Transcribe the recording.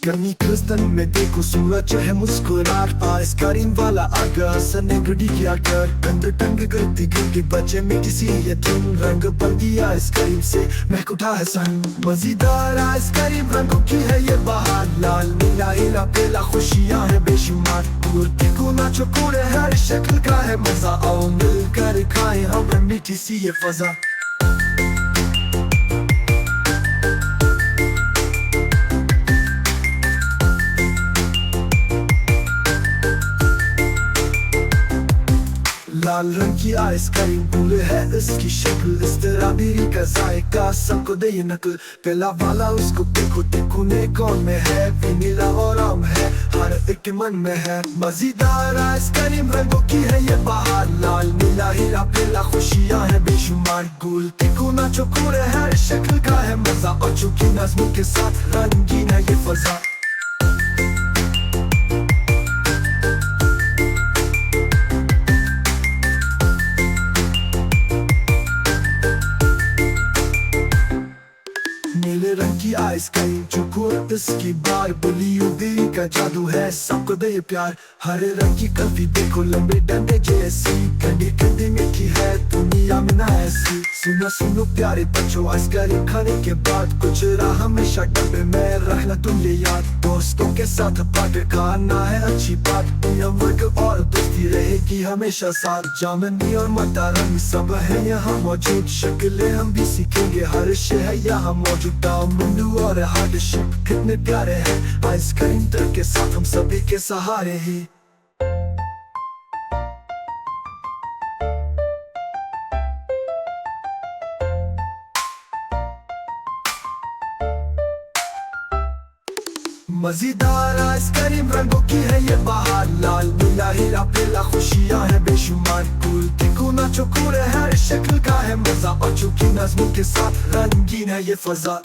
गर्मी क्रिस्तन में देखो सूरज है मुस्कुराहट आइसक्रीम वाला आगा सनेगड़ी क्या कर कंध टंग करती गिरती बचे में किसी ये धुन रंग बन गया आइसक्रीम से महक उठा है संग मजेदार आइसक्रीम रंगों की है ये बहार लाल नीला हीरा पीला खुशियाँ है बेशुमार कुर्ती गुना चकोरे हर शक्ल का है मजा आओ मिलकर खाएं हम मीठी सी ये फजा लाल रंग की आइसक्रीम पूरे है इसकी शक्ल स्ट्रॉबेरी का जायका सबको दे ये नकल पहला वाला उसको देखो देखो ने कौन में है वनीला और आम है हर एक के मन में है मजेदार आइसक्रीम रंगों की है ये बहार लाल नीला हीरा पीला खुशियाँ है बेशुमार गुल तिकोना चकोरे हर शक्ल का है मजा और चुकी नज़्मों के साथ रंगीन है ये फजा नीले रंग की आइसक्रीम चुकोर इसकी बार बुली का जादू है सबको दे प्यार हरे रंग की कॉफी देखो लंबे डंडे जैसी कंडी कंडी मीठी है दुनिया में ना ऐसी सुनो सुनो प्यारे बच्चों आइसक्रीम खाने के बाद कुछ रहा हमेशा डब्बे में रखना तुम ये याद दोस्तों के साथ बात करना है अच्छी बात वर्क और दोस्ती रहेगी हमेशा साथ जामनी और मटा रंग सब है यहाँ मौजूद शक्लें हम भी सीखेंगे हर शे है यहाँ मौजूद मुंडू और हार्डशिप कितने प्यारे हैं आइसक्रीम तर के साथ हम सभी के सहारे ही मजेदार आइसक्रीम रंगों की है ये बहार लाल नीला हीरा पीला खुशियाँ है बेशुमार गुल तिकोना चकोरे हर शक्ल का है मजा और चुकी नज़्मों के साथ रंगीन है ये फजा